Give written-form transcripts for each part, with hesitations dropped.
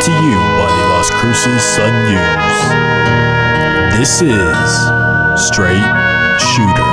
to you by the Las Cruces Sun News. This is Straight Shooter.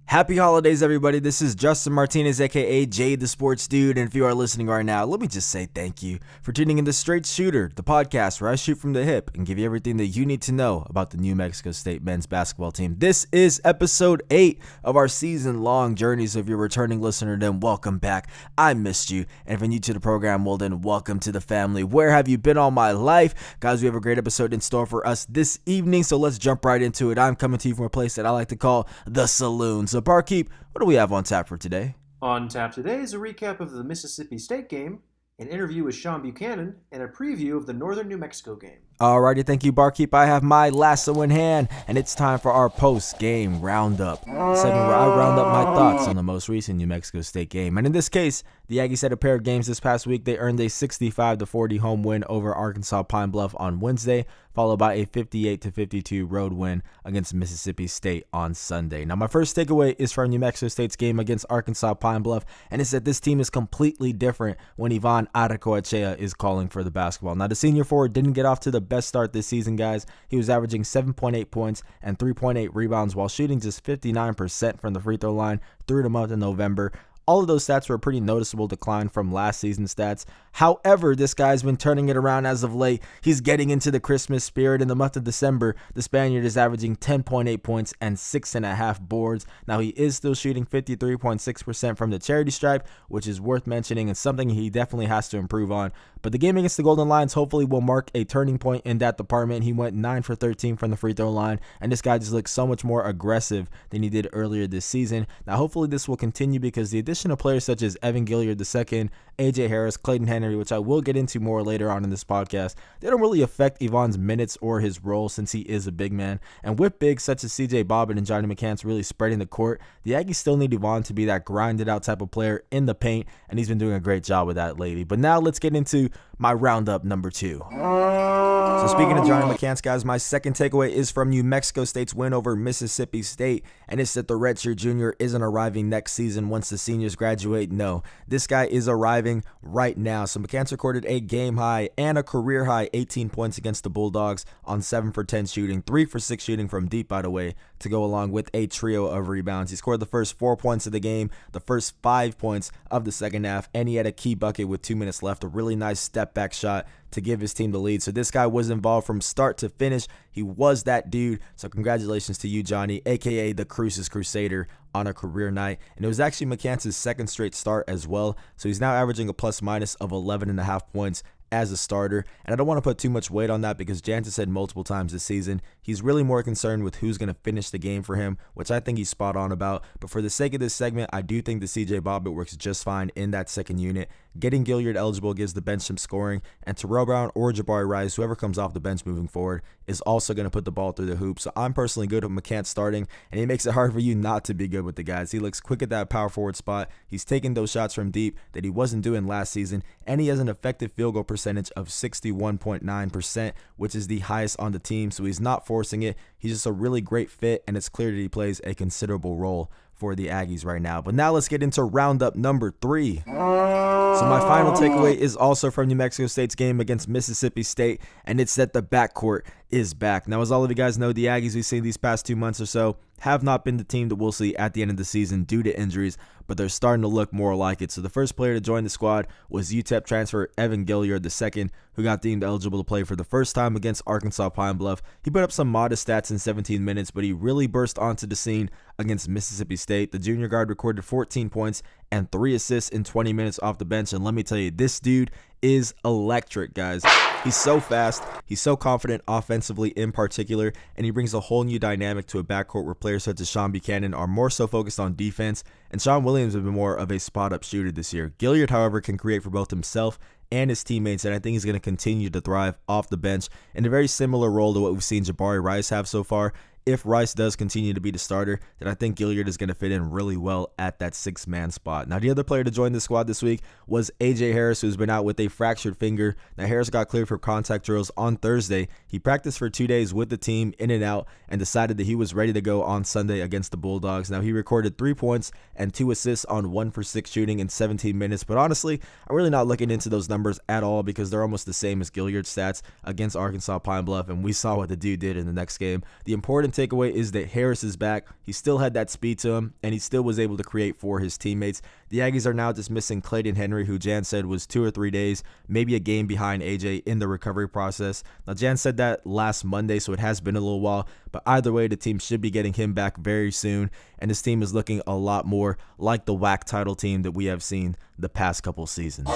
Happy holidays, everybody. This is Justin Martinez, aka Jade the Sports Dude, and if you are listening right now, let me just say thank you for tuning in to Straight Shooter, the podcast where I shoot from the hip and give you everything that you need to know about the New Mexico State men's basketball team. This is episode 8 of our season-long journey, so if you're a returning listener, then welcome back. I missed you, and if you're new to the program, well then welcome to the family. Where have you been all my life? Guys, we have a great episode in store for us this evening, so let's jump right into it. I'm coming to you from a place that I like to call the Saloon. So Barkeep, what do we have on tap for today? On tap today is a recap of the Mississippi State game, an interview with Shunn Buchanan, and a preview of the Northern New Mexico game. Alrighty, thank you, Barkeep. I have my lasso in hand, and it's time for our post-game roundup. Segment where I round up my thoughts on the most recent New Mexico State game. And in this case, the Aggies had a pair of games this past week. They earned a 65-40 home win over Arkansas Pine Bluff on Wednesday, followed by a 58-52 road win against Mississippi State on Sunday. Now, my first takeaway is from New Mexico State's game against Arkansas Pine Bluff, and it's that this team is completely different when Ivan Aracoechea is calling for the basketball. Now, the senior forward didn't get off to the best start this season, guys. He was averaging 7.8 points and 3.8 rebounds while shooting just 59% from the free throw line through the month of November. All of those stats were a pretty noticeable decline from last season's stats. However, this guy's been turning it around as of late. He's getting into the Christmas spirit. In the month of December, the Spaniard is averaging 10.8 points and 6.5 boards. Now, he is still shooting 53.6% from the charity stripe, which is worth mentioning and something he definitely has to improve on. But the game against the Golden Lions hopefully will mark a turning point in that department. He went 9 for 13 from the free throw line, and this guy just looks so much more aggressive than he did earlier this season. Now, hopefully this will continue because the addition of players such as Evan Gilliard II, AJ Harris, Clayton Henry, which I will get into more later on in this podcast, they don't really affect Ivan's minutes or his role since he is a big man. And with bigs such as CJ Bobbitt and Johnny McCants really spreading the court, the Aggies still need Ivan to be that grinded out type of player in the paint, and he's been doing a great job with that lately. But now let's get into my roundup number 2. So speaking of Johnny McCants, guys, my second takeaway is from New Mexico State's win over Mississippi State, and it's that the redshirt junior isn't arriving next season once the seniors graduate. No, this guy is arriving right now. So McCants recorded a game high and a career high 18 points against the Bulldogs on 7 for 10 shooting, 3 for 6 shooting from deep, by the way, to go along with a trio of rebounds. He scored the first 4 points of the game, the first 5 points of the second half, and he had a key bucket with 2 minutes left, a really nice step back shot to give his team the lead. So this guy was involved from start to finish. He was that dude. So congratulations to you, Johnny, aka the Cruces Crusader, on a career night. And it was actually McCants' second straight start as well. So he's now averaging a plus minus of 11.5 points as a starter. And I don't want to put too much weight on that because Jansen said multiple times this season he's really more concerned with who's going to finish the game for him, which I think he's spot on about. But for the sake of this segment, I do think the CJ Bobbitt works just fine in that second unit. Getting Gilliard eligible gives the bench some scoring, and Terrell Brown or Jabari Rice, whoever comes off the bench moving forward, is also going to put the ball through the hoop. So I'm personally good with McCants starting, and he makes it hard for you not to be good with the guys. He looks quick at that power forward spot. He's taking those shots from deep that he wasn't doing last season, and he has an effective field goal percentage of 61.9%, which is the highest on the team. So he's not forcing it. He's just a really great fit, and it's clear that he plays a considerable role for the Aggies right now. But now let's get into roundup number 3. So my final takeaway is also from New Mexico State's game against Mississippi State, and it's that the backcourt is back. Now, as all of you guys know, the Aggies we've seen these past 2 months or so have not been the team that we'll see at the end of the season due to injuries, but they're starting to look more like it. So the first player to join the squad was UTEP transfer Evan Gilliard II, who got deemed eligible to play for the first time against Arkansas Pine Bluff. He put up some modest stats in 17 minutes, but he really burst onto the scene against Mississippi State. The junior guard recorded 14 points and 3 assists in 20 minutes off the bench, and let me tell you, this dude is electric, guys. He's so fast, he's so confident offensively in particular, and he brings a whole new dynamic to a backcourt where players such as Shunn Buchanan are more so focused on defense, and Sean Williams has been more of a spot-up shooter this year. Gilliard, however, can create for both himself and his teammates, and I think he's going to continue to thrive off the bench in a very similar role to what we've seen Jabari Rice have so far if Rice does continue to be the starter, then I think Gilliard is going to fit in really well at that 6-man spot. Now, the other player to join the squad this week was A.J. Harris, who's been out with a fractured finger. Now, Harris got cleared for contact drills on Thursday. He practiced for 2 days with the team, in and out, and decided that he was ready to go on Sunday against the Bulldogs. Now, he recorded 3 points and 2 assists on 1 for 6 shooting in 17 minutes. But honestly, I'm really not looking into those numbers at all because they're almost the same as Gilliard's stats against Arkansas Pine Bluff, and we saw what the dude did in the next game. The important takeaway is that Harris is back. He still had that speed to him, and he still was able to create for his teammates. The Aggies are now just missing Clayton Henry, who Jan said was 2 or 3 days, maybe a game behind AJ in the recovery process. Now, Jan said that last Monday, so it has been a little while, but either way, the team should be getting him back very soon, and this team is looking a lot more like the WAC title team that we have seen the past couple seasons.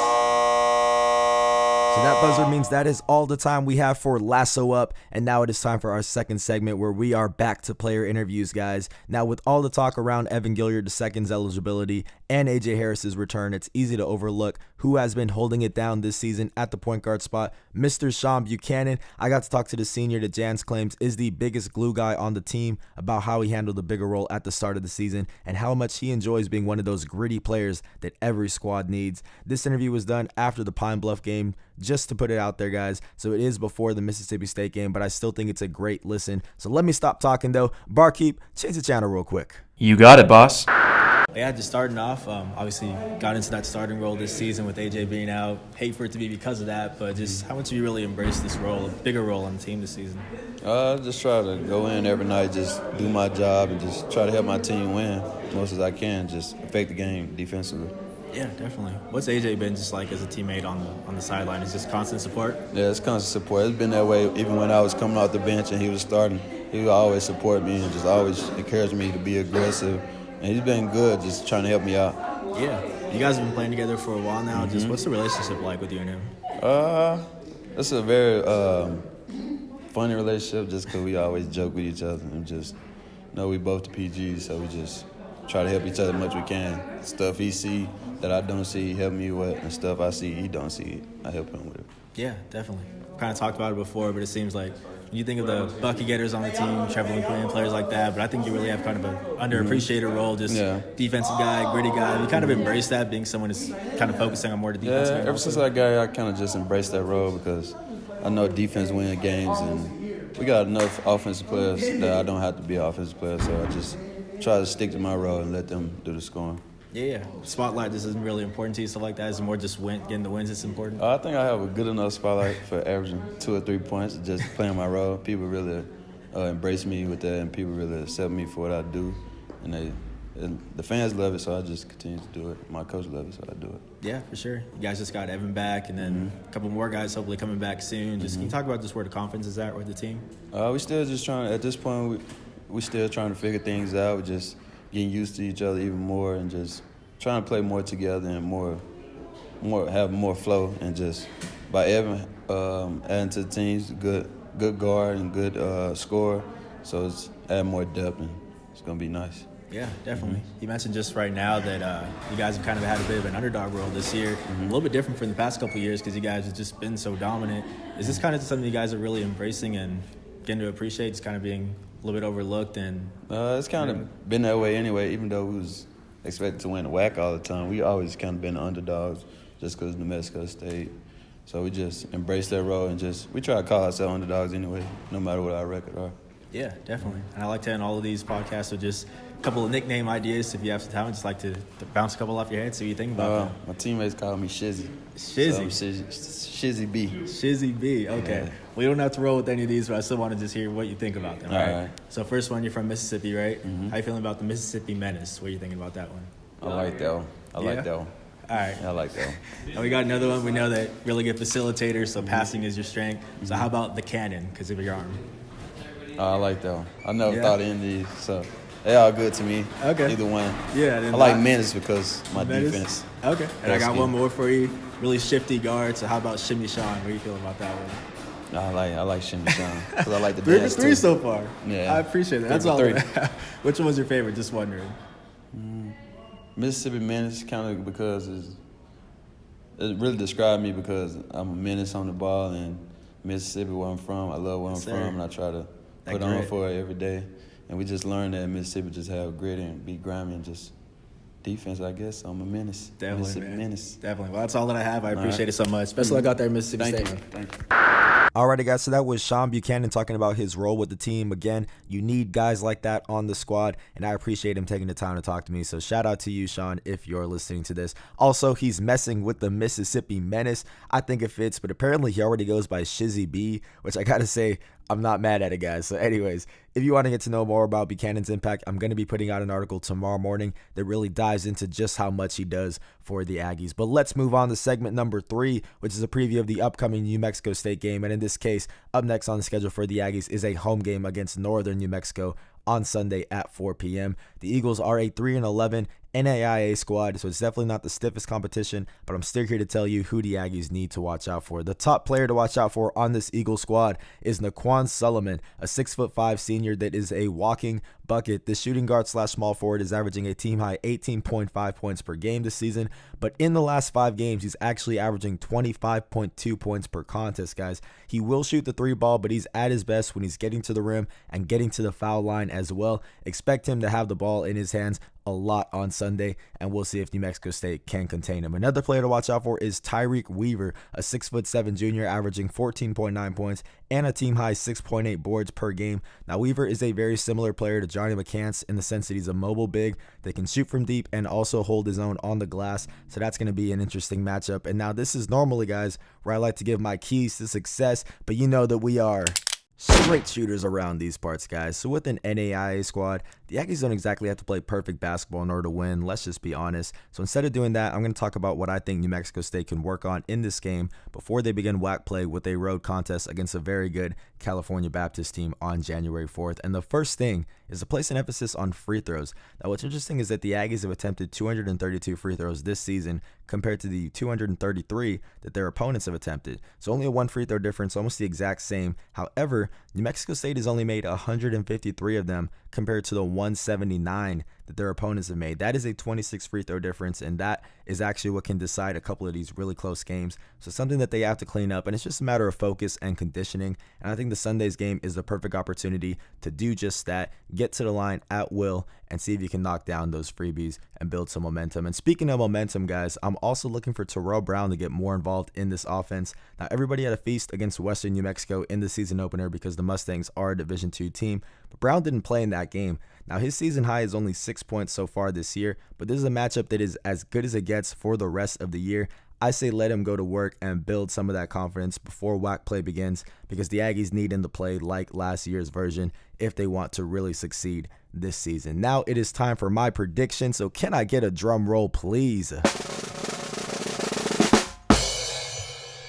So that buzzer means that is all the time we have for Lasso Up, and now it is time for our second segment where we are back to player interviews, guys. Now, with all the talk around Evan Gilliard II's eligibility and A.J. Harris's return, it's easy to overlook who has been holding it down this season at the point guard spot, Mr. Shunn Buchanan. I got to talk to the senior that Jans claims is the biggest glue guy on the team about how he handled the bigger role at the start of the season and how much he enjoys being one of those gritty players that every squad needs. This interview was done after the Pine Bluff game, just to put it out there, guys. So it is before the Mississippi State game, but I still think it's a great listen. So let me stop talking, though. Barkeep, change the channel real quick. You got it, boss. Yeah, just starting off, obviously got into that starting role this season with AJ being out. Hate for it to be because of that, but just how much have you really embraced this role, a bigger role on the team this season? I just try to go in every night, just do my job, and just try to help my team win as much as I can, just affect the game defensively. Yeah, definitely. What's AJ been just like as a teammate on the sideline? Is just constant support? Yeah, it's constant support. It's been that way even when I was coming off the bench and he was starting. He would always support me and just always encourage me to be aggressive. And he's been good, just trying to help me out. Yeah. You guys have been playing together for a while now. Mm-hmm. Just what's the relationship like with you and him? It's a very funny relationship just because we always joke with each other and just know we both the PGs, so we just try to help each other as much as we can. Stuff he see that I don't see, he help me with, and stuff I see he don't see, I help him with it. Yeah, definitely. Kind of talked about it before, but it seems like when you think of the bucket getters on the team, traveling players like that, but I think you really have kind of an underappreciated role, just defensive guy, gritty guy. You kind of embrace that, being someone who's kind of focusing on more the defense. Yeah, ever since I got here, I kind of just embraced that role because I know defense wins games, and we got enough offensive players that I don't have to be an offensive player, so I just try to stick to my role and let them do the scoring. Yeah. Spotlight, this isn't really important to you, stuff like that? Is it more just getting the wins that's important? I think I have a good enough spotlight for averaging 2 or 3 points, just playing my role. People really embrace me with that, and people really accept me for what I do. And the fans love it, so I just continue to do it. My coach loves it, so I do it. Yeah, for sure. You guys just got Evan back, and then a couple more guys hopefully coming back soon. Just can you talk about just where the confidence is at with the team? We still just trying, at this point, we still trying to figure things out. We're just getting used to each other even more and just trying to play more together and have more flow. And just by Evan adding to the team's good guard and good scorer, so it's add more depth and it's going to be nice. Yeah, definitely. You mentioned just right now that you guys have kind of had a bit of an underdog role this year, a little bit different from the past couple of years because you guys have just been so dominant. Is this kind of something you guys are really embracing and getting to appreciate, just kind of being a little bit overlooked? And it's kind of been that way anyway, even though we was expected to win the WAC all the time. We always kind of been underdogs just because of New Mexico State. So we just embrace that role and we try to call ourselves underdogs anyway, no matter what our record are. Yeah, definitely. And I like to end all of these podcasts with just a couple of nickname ideas. If you have some time, I'd just like to bounce a couple off your head, see what you think about that. My teammates call me Shizzy. Shizzy? So Shizzy B. Shizzy B, okay. Yeah. We don't have to roll with any of these, but I still want to just hear what you think about them. All right. So first one, you're from Mississippi, right? Mm-hmm. How you feeling about the Mississippi Menace? What are you thinking about that one? I like that one. I like that one. All right. I like that one. And we got another one. We know that really good facilitator, so passing is your strength. So how about the cannon because of your arm? I like that one. I never thought of any of these, so they all good to me. Okay. Either one. Yeah. I like Menace because my defense. Okay. And I got one more for you. Really shifty guard. So how about Shimmy Shunn? What do you feel about that one? I like Shimmy Shunn because I like the dance 3 for 3 so far. Yeah. I appreciate that. That's all. Which one was your favorite? Just wondering. Mississippi Menace kind of because it really described me because I'm a menace on the ball and Mississippi where I'm from. I love where I'm from and I try to put on for it every day. And we just learned that Mississippi just have grit and be grimy and just defense, I guess. I'm a menace. Definitely, Mississippi man. menace. Definitely. Well, that's all that I have. I appreciate right. it so much. Best of luck out there in Mississippi Thank State. you. Thank you. Alrighty, guys, so that was Shunn Buchanan talking about his role with the team. Again, you need guys like that on the squad, and I appreciate him taking the time to talk to me. So shout out to you, Shunn, if you're listening to this. Also, he's messing with the Mississippi Menace. I think it fits, but apparently he already goes by Shizzy B, which I gotta say, I'm not mad at it, guys. So anyways, if you want to get to know more about Buchanan's impact, I'm going to be putting out an article tomorrow morning that really dives into just how much he does for the Aggies. But let's move on to segment number 3, which is a preview of the upcoming New Mexico State game. And in this case, up next on the schedule for the Aggies is a home game against Northern New Mexico on Sunday at 4 p.m. The Eagles are a 3-11 NAIA squad, so it's definitely not the stiffest competition, but I'm still here to tell you who the Aggies need to watch out for. The top player to watch out for on this Eagle squad is Naquan Solomon, a 6'5" senior that is a walking bucket. The shooting guard / small forward is averaging a team high 18.5 points per game this season, but in the last 5 games, he's actually averaging 25.2 points per contest, guys. He will shoot the 3 ball, but he's at his best when he's getting to the rim and getting to the foul line as well. Expect him to have the ball in his hands a lot on Sunday, and we'll see if New Mexico State can contain him. Another player to watch out for is Tyreek Weaver, a 6'7" junior averaging 14.9 points and a team high 6.8 boards per game. Now, Weaver is a very similar player to Johnny McCants in the sense that he's a mobile big that can shoot from deep and also hold his own on the glass, so that's going to be an interesting matchup. And now this is normally, guys, where I like to give my keys to success, but you know that we are straight shooters around these parts, guys. So with an NAIA squad, the Aggies don't exactly have to play perfect basketball in order to win. Let's just be honest. So instead of doing that, I'm going to talk about what I think New Mexico State can work on in this game before they begin WAC play with a road contest against a very good California Baptist team on January 4th. And the first thing is to place an emphasis on free throws. Now, what's interesting is that the Aggies have attempted 232 free throws this season compared to the 233 that their opponents have attempted. So only a 1 free throw difference, almost the exact same. However, New Mexico State has only made 153 of them compared to the 179 that their opponents have made. That is a 26 free throw difference, and that is actually what can decide a couple of these really close games. So something that they have to clean up, and it's just a matter of focus and conditioning. And I think the Sunday's game is the perfect opportunity to do just that. Get to the line at will and see if you can knock down those freebies and build some momentum. And speaking of momentum, guys, I'm also looking for Terrell Brown to get more involved in this offense. Now, everybody had a feast against Western New Mexico in the season opener because the Mustangs are a Division II team, but Brown didn't play in that game. Now, his season high is only 6 points so far this year, but this is a matchup that is as good as it gets for the rest of the year. I say let him go to work and build some of that confidence before WAC play begins, because the Aggies need him to play like last year's version if they want to really succeed this season. Now it is time for my prediction, so can I get a drum roll, please?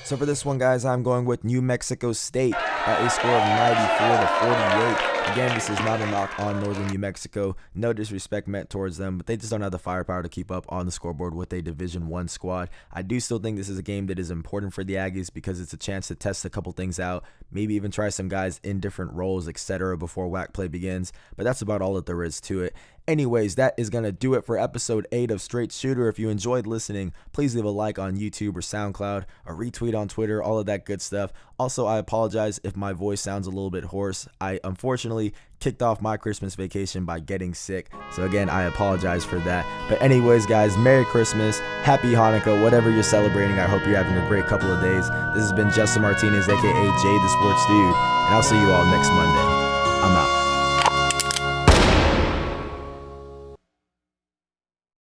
So for this one, guys, I'm going with New Mexico State at a score of 94-48. Again, this is not a knock on Northern New Mexico. No disrespect meant towards them, but they just don't have the firepower to keep up on the scoreboard with a Division I squad. I do still think this is a game that is important for the Aggies because it's a chance to test a couple things out, maybe even try some guys in different roles, etc. before WAC play begins, but that's about all that there is to it. Anyways, that is going to do it for episode 8 of Straight Shooter. If you enjoyed listening, please leave a like on YouTube or SoundCloud, a retweet on Twitter, all of that good stuff. Also, I apologize if my voice sounds a little bit hoarse. I unfortunately kicked off my Christmas vacation by getting sick. So again, I apologize for that. But anyways, guys, Merry Christmas, Happy Hanukkah, whatever you're celebrating. I hope you're having a great couple of days. This has been Justin Martinez, aka Jay the Sports Dude, and I'll see you all next Monday. I'm out.